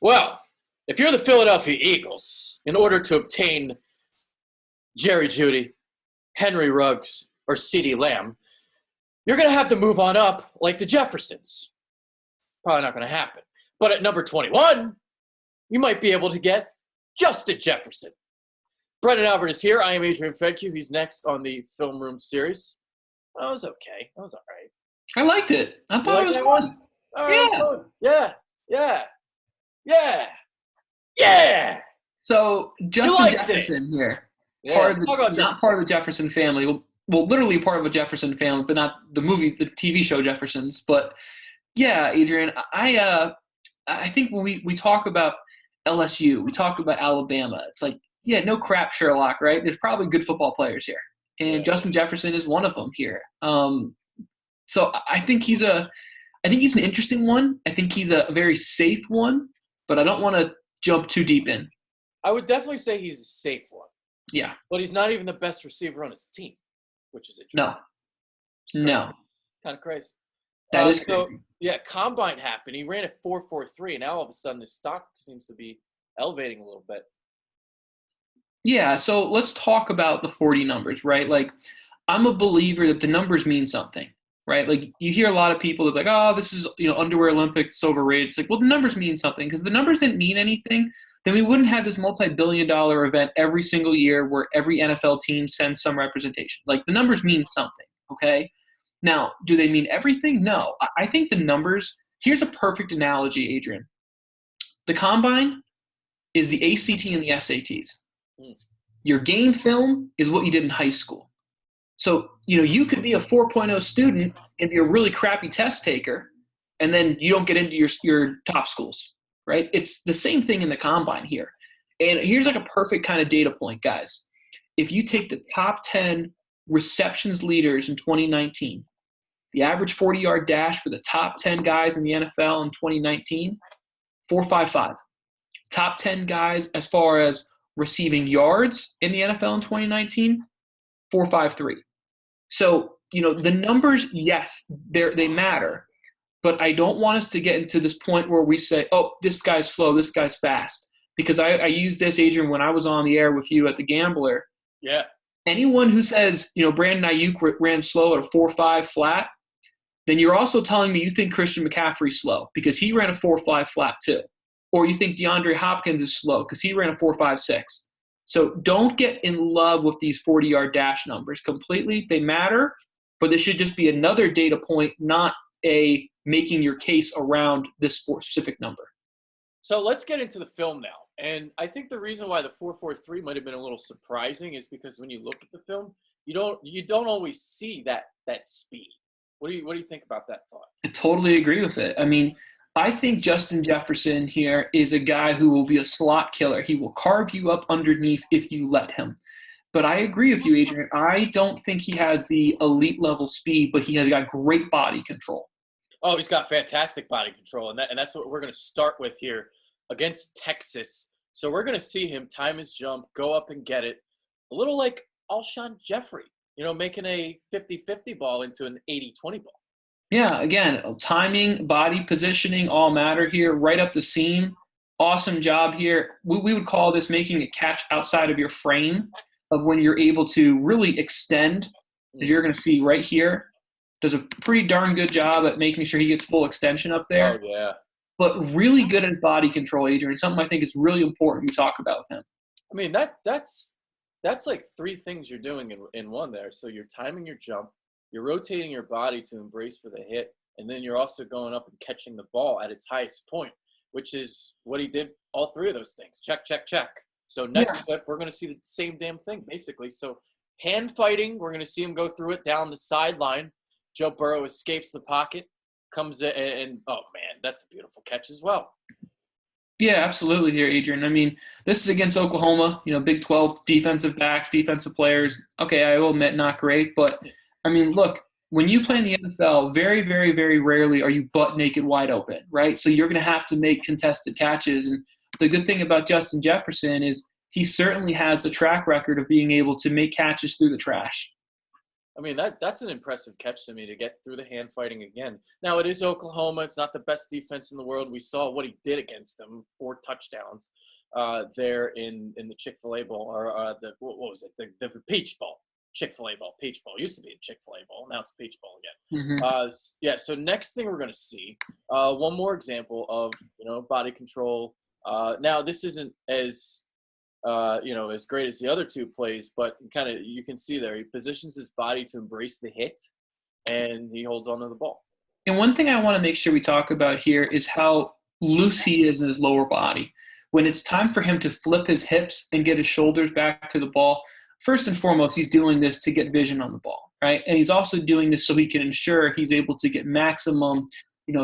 Well, if you're the Philadelphia Eagles, in order to obtain Jerry Jeudy, Henry Ruggs, or CeeDee Lamb, you're going to have to move on up like the Jeffersons. Probably not going to happen. But at number 21, you might be able to get Justin Jefferson. Brendan Albert is here. I am Adrian Fedke. He's next on the Film Room series. That was okay. That was all right. I liked it. I thought it was fun. All right, Yeah. fun. Yeah. So Justin Jefferson here, part of the Jefferson family. Well, literally part of the Jefferson family, but not the TV show Jeffersons. But yeah, Adrian, I think when we talk about LSU, we talk about Alabama. It's like, yeah, no crap, Sherlock, right? There's probably good football players here, and Justin Jefferson is one of them here. So I think he's an interesting one. I think he's a very safe one, but I don't want to jump too deep in. I would definitely say he's a safe one. Yeah. But he's not even the best receiver on his team, which is interesting. No. Kind of crazy. That is crazy. Yeah, Combine happened. He ran a 4.43, and now all of a sudden his stock seems to be elevating a little bit. Yeah, so let's talk about the 40 numbers, right? Like, I'm a believer that the numbers mean something, right? Like, you hear a lot of people that are like, oh, this is, underwear Olympics, overrated. It's like, well, the numbers mean something, because the numbers didn't mean anything, then we wouldn't have this multi-billion-dollar event every single year where every NFL team sends some representation. Like, the numbers mean something, okay? Now, do they mean everything? No. I think the numbers – here's a perfect analogy, Adrian. The Combine is the ACT and the SATs. Your game film is what you did in high school. So, you could be a 4.0 student and be a really crappy test taker, and then you don't get into your top schools, right? It's the same thing in the Combine here. And here's like a perfect kind of data point, guys. If you take the top 10 receptions leaders in 2019, the average 40-yard dash for the top 10 guys in the NFL in 2019, 4.55. Top 10 guys as far as receiving yards in the NFL in 2019, 4.53. So, the numbers, yes, they matter. But I don't want us to get into this point where we say, oh, this guy's slow, this guy's fast. Because I used this, Adrian, when I was on the air with you at the Gambler. Yeah. Anyone who says, Brandon Ayuk ran slow at a 4.5 flat, then you're also telling me you think Christian McCaffrey's slow because he ran a 4.5 flat too. Or you think DeAndre Hopkins is slow because he ran a 4.56. So don't get in love with these 40-yard dash numbers completely. They matter, but they should just be another data point, not a making your case around this specific number. So let's get into the film now. And I think the reason why the 4.43 might have been a little surprising is because when you look at the film, you don't always see that speed. What do you think about that thought? I totally agree with it. I mean, I think Justin Jefferson here is a guy who will be a slot killer. He will carve you up underneath if you let him. But I agree with you, Adrian. I don't think he has the elite level speed, but he has got great body control. Oh, he's got fantastic body control, and that's what we're going to start with here against Texas. So we're going to see him time his jump, go up and get it, a little like Alshon Jeffrey, making a 50-50 ball into an 80-20 ball. Yeah, again, timing, body positioning all matter here, right up the seam. Awesome job here. We would call this making a catch outside of your frame of when you're able to really extend, as you're going to see right here. Does a pretty darn good job at making sure he gets full extension up there. Oh, yeah. But really good at body control, Adrian. Something I think is really important we talk about with him. I mean, that's like three things you're doing in one there. So you're timing your jump, you're rotating your body to embrace for the hit, and then you're also going up and catching the ball at its highest point, which is what he did all three of those things. Check, check, check. So next step, we're going to see the same damn thing, basically. So hand fighting, we're going to see him go through it down the sideline. Joe Burrow escapes the pocket, comes in, and oh, man, that's a beautiful catch as well. Yeah, absolutely here, Adrian. I mean, this is against Oklahoma, Big 12 defensive backs, defensive players. Okay, I will admit, not great. But, I mean, look, when you play in the NFL, very, very, very rarely are you butt naked wide open, right? So you're going to have to make contested catches. And the good thing about Justin Jefferson is he certainly has the track record of being able to make catches through the trash. I mean, that's an impressive catch to me to get through the hand fighting again. Now, it is Oklahoma. It's not the best defense in the world. We saw what he did against them, 4 touchdowns there in the Chick-fil-A Bowl, or what was it, the Peach Bowl. Chick-fil-A Bowl, Peach Bowl. Used to be a Chick-fil-A Bowl. Now it's Peach Bowl again. Yeah, so next thing we're going to see, one more example of, body control. Now, this isn't as as great as the other 2 plays, but you can see there, he positions his body to embrace the hit, and he holds onto the ball. And one thing I want to make sure we talk about here is how loose he is in his lower body. When it's time for him to flip his hips and get his shoulders back to the ball, first and foremost, he's doing this to get vision on the ball, right? And he's also doing this so he can ensure he's able to get maximum,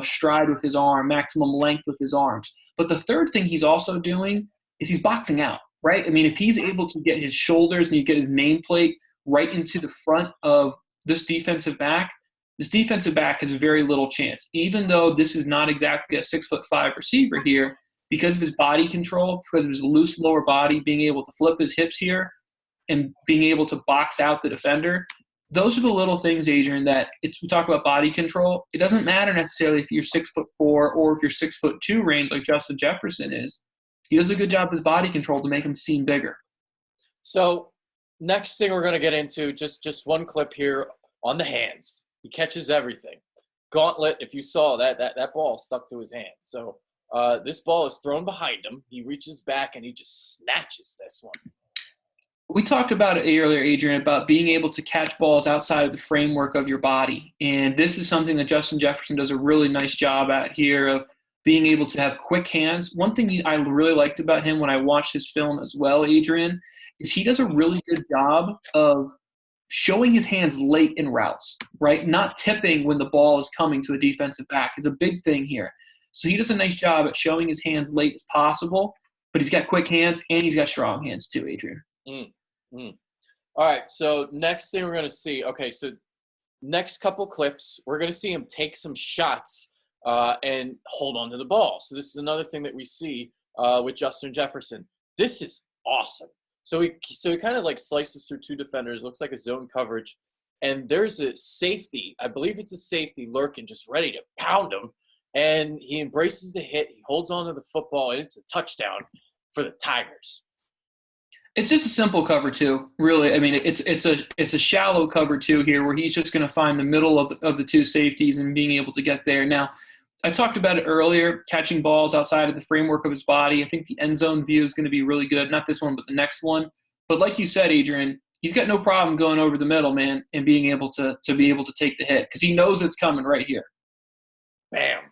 stride with his arm, maximum length with his arms. But the third thing he's also doing is he's boxing out. Right? I mean, if he's able to get his shoulders and you get his nameplate right into the front of this defensive back has very little chance. Even though this is not exactly a 6'5" receiver here, because of his body control, because of his loose lower body, being able to flip his hips here and being able to box out the defender, those are the little things, Adrian, that we talk about body control. It doesn't matter necessarily if you're 6'4" or if you're 6'2" range like Justin Jefferson is. He does a good job with body control to make him seem bigger. So next thing we're going to get into, just one clip here on the hands. He catches everything. Gauntlet, if you saw that ball stuck to his hand. So this ball is thrown behind him. He reaches back, and he just snatches this one. We talked about it earlier, Adrian, about being able to catch balls outside of the framework of your body. And this is something that Justin Jefferson does a really nice job at here of being able to have quick hands. One thing I really liked about him when I watched his film as well, Adrian, is he does a really good job of showing his hands late in routes, right? Not tipping when the ball is coming to a defensive back is a big thing here. So he does a nice job at showing his hands late as possible, but he's got quick hands and he's got strong hands too, Adrian. All right, so next thing we're going to see, so next couple clips, we're going to see him take some shots and hold on to the ball. So this is another thing that we see with Justin Jefferson. This is awesome. So he kind of like slices through 2 defenders, looks like a zone coverage, and there's a safety. I believe it's a safety lurking, just ready to pound him. And he embraces the hit. He holds on to the football, and it's a touchdown for the Tigers. It's just a simple cover two, really. I mean, it's a shallow cover two here, where he's just going to find the middle of the 2 safeties and being able to get there. Now, I talked about it earlier, catching balls outside of the framework of his body. I think the end zone view is going to be really good. Not this one, but the next one. But like you said, Adrian, he's got no problem going over the middle, man, and being able to be able to take the hit because he knows it's coming right here. Bam.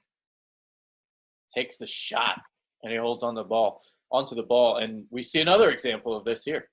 Takes the shot, and he holds onto the ball. And we see another example of this here.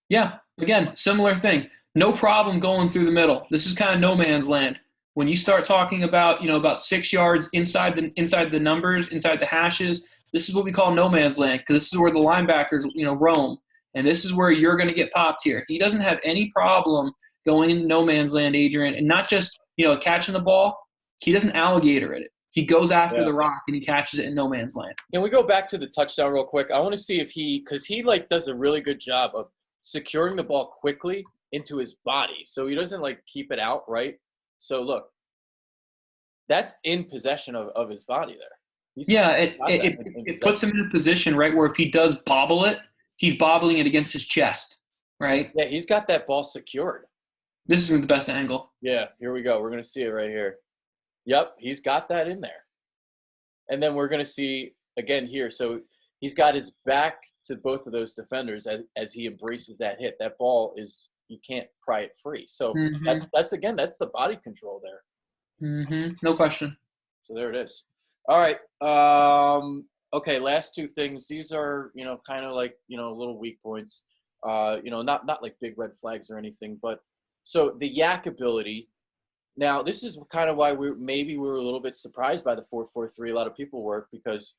Yeah, again, similar thing. No problem going through the middle. This is kind of no man's land. When you start talking about, about 6 yards inside the numbers, inside the hashes, this is what we call no man's land because this is where the linebackers, roam. And this is where you're going to get popped here. He doesn't have any problem going into no man's land, Adrian, and not just, catching the ball. He doesn't alligator at it. He goes after the rock and he catches it in no man's land. Can we go back to the touchdown real quick? I want to see if because he does a really good job of securing the ball quickly into his body. So he doesn't keep it out, right? So look, that's in possession of his body there. It puts him in a position, right, where if he does bobble it, he's bobbling it against his chest, right? Yeah, he's got that ball secured. This is the best angle. Yeah, here we go. We're going to see it right here. Yep, he's got that in there. And then we're going to see again here. So he's got his back to both of those defenders as he embraces that hit. That ball is – you can't pry it free. So that's the body control there. No question. So there it is. All right. Okay, last 2 things. These are, kind of little weak points. Not like big red flags or anything. But so the yak ability. Now, this is kind of why we were a little bit surprised by the 4-4-3. A lot of people were because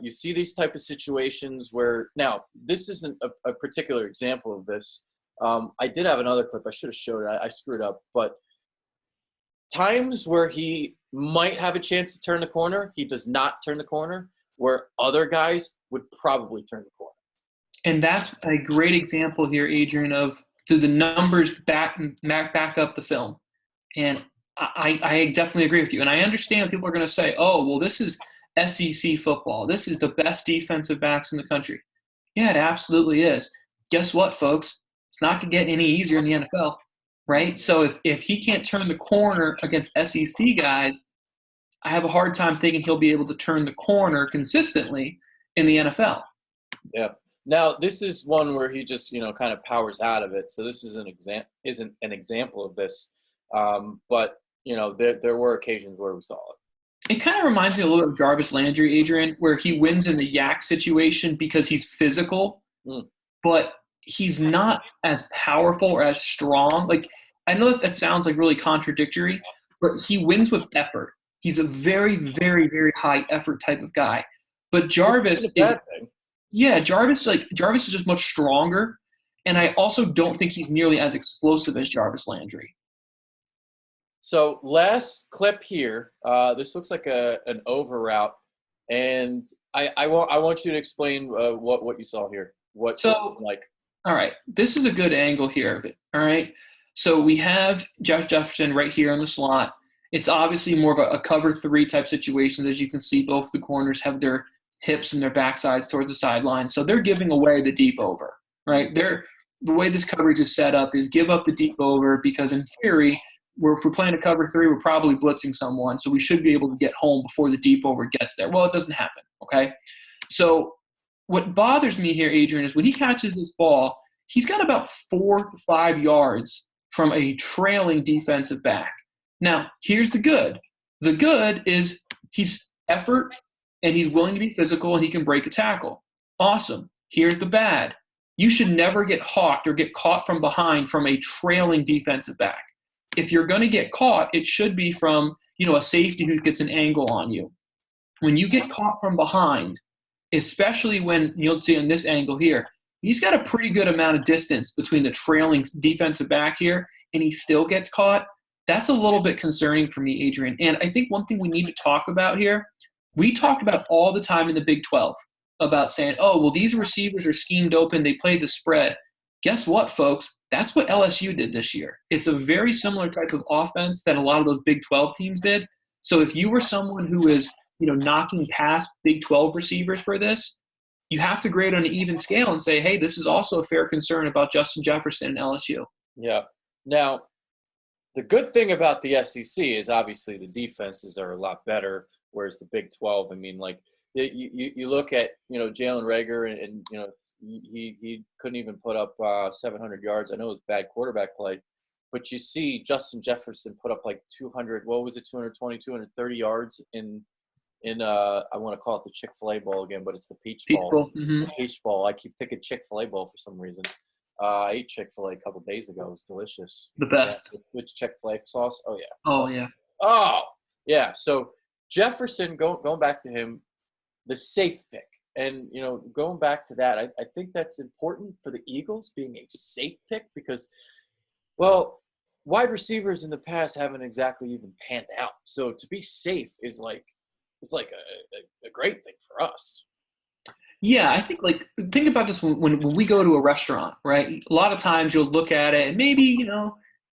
you see these type of situations where – now, this isn't a particular example of this. I did have another clip. I should have showed it. I screwed up. But times where he might have a chance to turn the corner, he does not turn the corner, where other guys would probably turn the corner. And that's a great example here, Adrian, of Do the numbers back up the film? And I definitely agree with you. And I understand people are going to say, oh, well, this is SEC football. This is the best defensive backs in the country. Yeah, it absolutely is. Guess what, folks? It's not going to get any easier in the NFL, right? So if he can't turn the corner against SEC guys, I have a hard time thinking he'll be able to turn the corner consistently in the NFL. Yeah. Now this is one where he just kind of powers out of it. So this is isn't an example of this, but there were occasions where we saw it. It kind of reminds me a little bit of Jarvis Landry, Adrian, where he wins in the yak situation because he's physical, but he's not as powerful or as strong. Like, I know that sounds like really contradictory, but he wins with effort. He's a very, very, very high effort type of guy. But Jarvis Jarvis is just much stronger, and I also don't think he's nearly as explosive as Jarvis Landry. So last clip here, this looks like an over route, and I want you to explain what you saw here. All right, this is a good angle here of it. All right, so we have Jefferson right here in the slot. It's obviously more of a cover 3 type situation. As you can see, both the corners have their hips and their backsides towards the sideline, so they're giving away the deep over. Right, the way this coverage is set up is give up the deep over because in theory, if we're playing a cover 3, we're probably blitzing someone, so we should be able to get home before the deep over gets there. Well, it doesn't happen, okay? So what bothers me here, Adrian, is when he catches this ball, he's got about 4 to 5 yards from a trailing defensive back. Now, here's the good. The good is he's effort, and he's willing to be physical, and he can break a tackle. Awesome. Here's the bad. You should never get hawked or get caught from behind from a trailing defensive back. If you're going to get caught, it should be from, a safety who gets an angle on you. When you get caught from behind, especially when you'll see on this angle here, he's got a pretty good amount of distance between the trailing defensive back here, and he still gets caught. That's a little bit concerning for me, Adrian. And I think one thing we need to talk about here, we talked about all the time in the Big 12 about saying, oh, well, these receivers are schemed open. They played the spread. Guess what, folks? That's what LSU did this year. It's a very similar type of offense that a lot of those Big 12 teams did. So if you were someone who is, knocking past Big 12 receivers for this, you have to grade on an even scale and say, hey, this is also a fair concern about Justin Jefferson and LSU. Yeah. Now, the good thing about the SEC is obviously the defenses are a lot better, whereas the Big 12, you look at, Jalen Reagor and he couldn't even put up 700 yards. I know it was bad quarterback play, but you see Justin Jefferson put up like 220, 230 yards in I want to call it the Chick-fil-A Bowl again, but it's the Peach Bowl. Mm-hmm. The Peach Bowl. I keep thinking Chick-fil-A Bowl for some reason. I ate Chick-fil-A a couple days ago. It was delicious. The best. Yeah, with Chick-fil-A sauce. Oh, yeah. Oh, yeah. Oh, yeah. So Jefferson, going back to him, the safe pick. And, going back to that, I think that's important for the Eagles being a safe pick because, well, wide receivers in the past haven't exactly even panned out. So to be safe is like a great thing for us. Yeah, I think think about this when we go to a restaurant, right? A lot of times you'll look at it and maybe,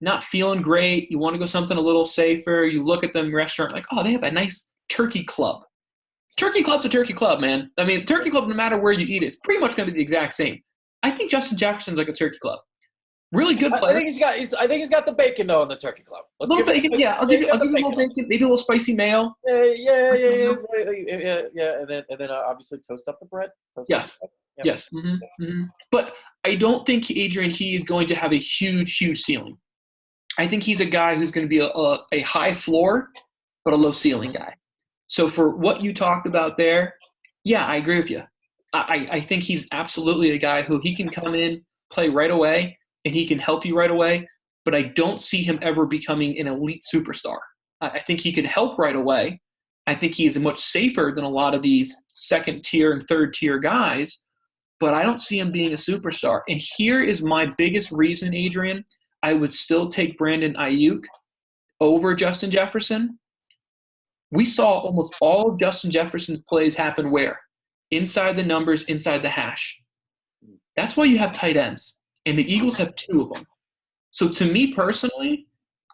not feeling great. You want to go something a little safer. You look at them restaurant like, oh, they have a nice turkey club. Turkey club's a turkey club, man. I mean, turkey club, no matter where you eat it, it's pretty much going to be the exact same. I think Justin Jefferson's like a turkey club. Really good player. I think he's got the bacon though in the turkey club. A little bacon, yeah. I'll give you a little bacon, maybe a little spicy mayo. Yeah. And then obviously toast up the bread. Yes. Mm-hmm. Mm-hmm. But I don't think Adrian he is going to have a huge ceiling. I think he's a guy who's going to be a high floor, but a low ceiling guy. So for what you talked about there, yeah, I agree with you. I think he's absolutely a guy who he can come in, play right away, and he can help you right away, but I don't see him ever becoming an elite superstar. I think he can help right away. I think he is much safer than a lot of these second-tier and third-tier guys, but I don't see him being a superstar. And here is my biggest reason, Adrian, I would still take Brandon Ayuk over Justin Jefferson. We saw almost all of Justin Jefferson's plays happen where? Inside the numbers, inside the hash. That's why you have tight ends. and the Eagles have 2 of them. So to me personally,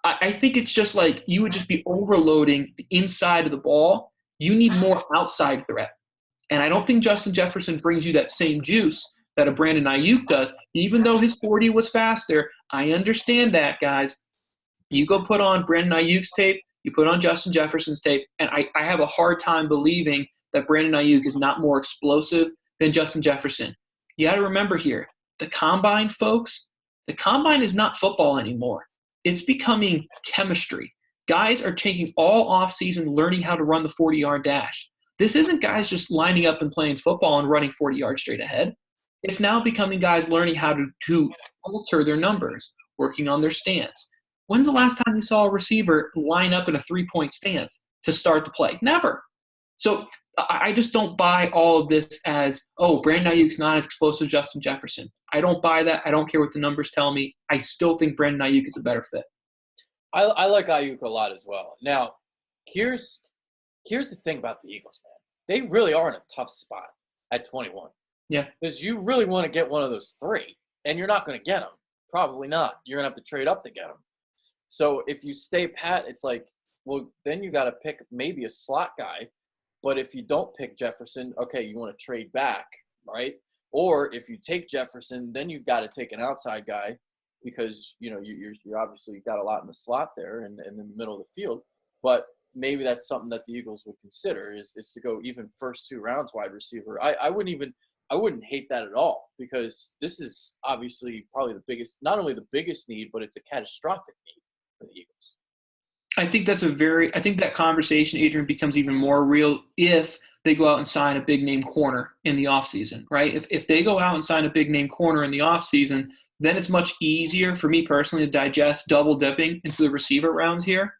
I think it's just like you would just be overloading the inside of the ball. You need more outside threat. And I don't think Justin Jefferson brings you that same juice that a Brandon Ayuk does. Even though his 40 was faster, I understand that, guys. You go put on Brandon Ayuk's tape, you put on Justin Jefferson's tape, and I have a hard time believing that Brandon Ayuk is not more explosive than Justin Jefferson. You got to remember here, the combine, folks, the combine is not football anymore. It's becoming chemistry. Guys are taking all offseason learning how to run the 40-yard dash. This isn't guys just lining up and playing football and running 40 yards straight ahead. It's now becoming guys learning how to alter their numbers, working on their stance. When's the last time you saw a receiver line up in a 3-point stance to start the play? Never. So I just don't buy all of this as, oh, Brandon Ayuk's not as explosive as Justin Jefferson. I don't buy that. I don't care what the numbers tell me. I still think Brandon Ayuk is a better fit. I like Ayuk a lot as well. Now, here's the thing about the Eagles, man. They really are in a tough spot at 21. Yeah. Because you really want to get one of those 3, and you're not going to get them. Probably not. You're going to have to trade up to get them. So if you stay pat, it's like, well, then you got to pick maybe a slot guy. But if you don't pick Jefferson, okay, you want to trade back, right? Or if you take Jefferson, then you've got to take an outside guy because, you know, you're obviously got a lot in the slot there and in the middle of the field. But maybe that's something that the Eagles would consider is to go even first 2 rounds wide receiver. I wouldn't hate that at all because this is obviously probably the biggest, not only the biggest need, but it's a catastrophic need for the Eagles. I think that conversation, Adrian, becomes even more real if they go out and sign a big name corner in the offseason, right? If they go out and sign a big name corner in the offseason, then it's much easier for me personally to digest double dipping into the receiver rounds here.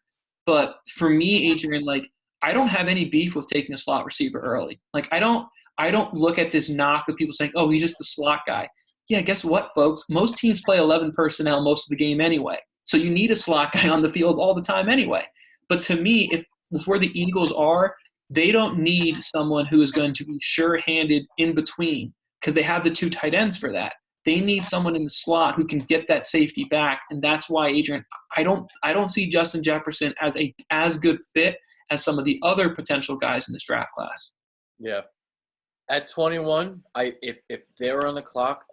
But for me, Adrian, like I don't have any beef with taking a slot receiver early. Like I don't look at this knock of people saying, oh, he's just a slot guy. Yeah, guess what, folks? Most teams play 11 personnel most of the game anyway. So you need a slot guy on the field all the time anyway. But to me, if where the Eagles are, they don't need someone who is going to be sure-handed in between because they have the 2 tight ends for that. They need someone in the slot who can get that safety back, and that's why, Adrian, I don't see Justin Jefferson as good fit as some of the other potential guys in this draft class. Yeah. At 21, if they're on the clock,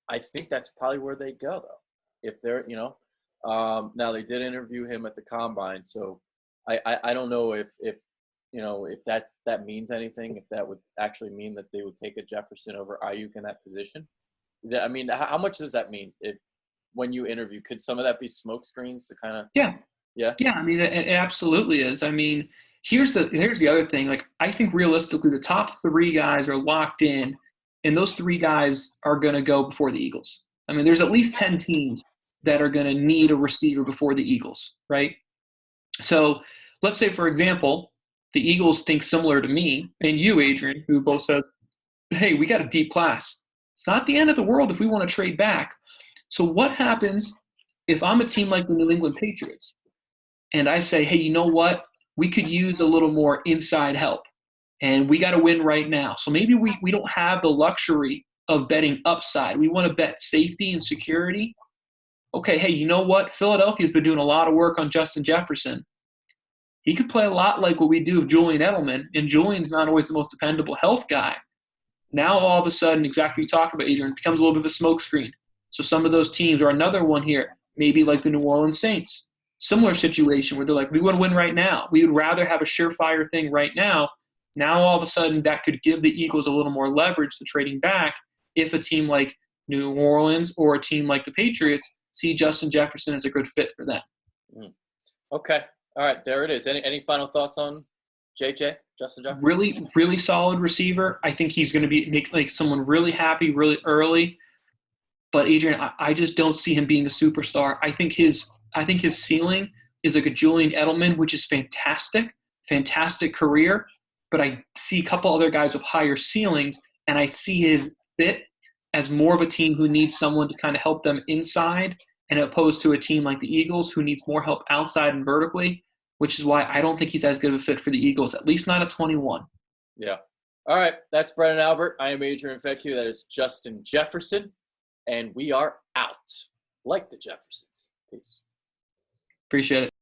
I think that's probably where they go, though. If they're, you know, now they did interview him at the combine, so I don't know if you know if that means anything. If that would actually mean that they would take a Jefferson over Ayuk in that position. I mean, how much does that mean? When you interview, could some of that be smoke screens to kind of? Yeah. Yeah. Yeah. I mean, it absolutely is. I mean, here's the other thing. Like, I think realistically, the top 3 guys are locked in, and those 3 guys are going to go before the Eagles. I mean, there's at least 10 teams that are going to need a receiver before the Eagles, right? So let's say, for example, the Eagles think similar to me and you, Adrian, who both said, hey, we got a deep class. It's not the end of the world if we want to trade back. So what happens if I'm a team like the New England Patriots and I say, hey, you know what? We could use a little more inside help and we got to win right now. So maybe we don't have the luxury of betting upside. We want to bet safety and security. Okay, hey, you know what? Philadelphia's been doing a lot of work on Justin Jefferson. He could play a lot like what we do with Julian Edelman, and Julian's not always the most dependable health guy. Now, all of a sudden, exactly what you talked about, Adrian, it becomes a little bit of a smokescreen. So some of those teams, or another one here, maybe like the New Orleans Saints, similar situation where they're like, we want to win right now. We would rather have a surefire thing right now. Now, all of a sudden, that could give the Eagles a little more leverage to trading back if a team like New Orleans or a team like the Patriots see Justin Jefferson as a good fit for them. Okay. All right. There it is. Any final thoughts on JJ, Justin Jefferson? Really, really solid receiver. I think he's going to make like someone really happy really early. But Adrian, I just don't see him being a superstar. I think his ceiling is like a Julian Edelman, which is fantastic career. But I see a couple other guys with higher ceilings, and I see his fit as more of a team who needs someone to kind of help them inside, and opposed to a team like the Eagles who needs more help outside and vertically, which is why I don't think he's as good of a fit for the Eagles, at least not at 21. Yeah. All right. That's Brennan Albert. I am Adrian Fedke. That is Justin Jefferson. And we are out like the Jeffersons. Peace. Appreciate it.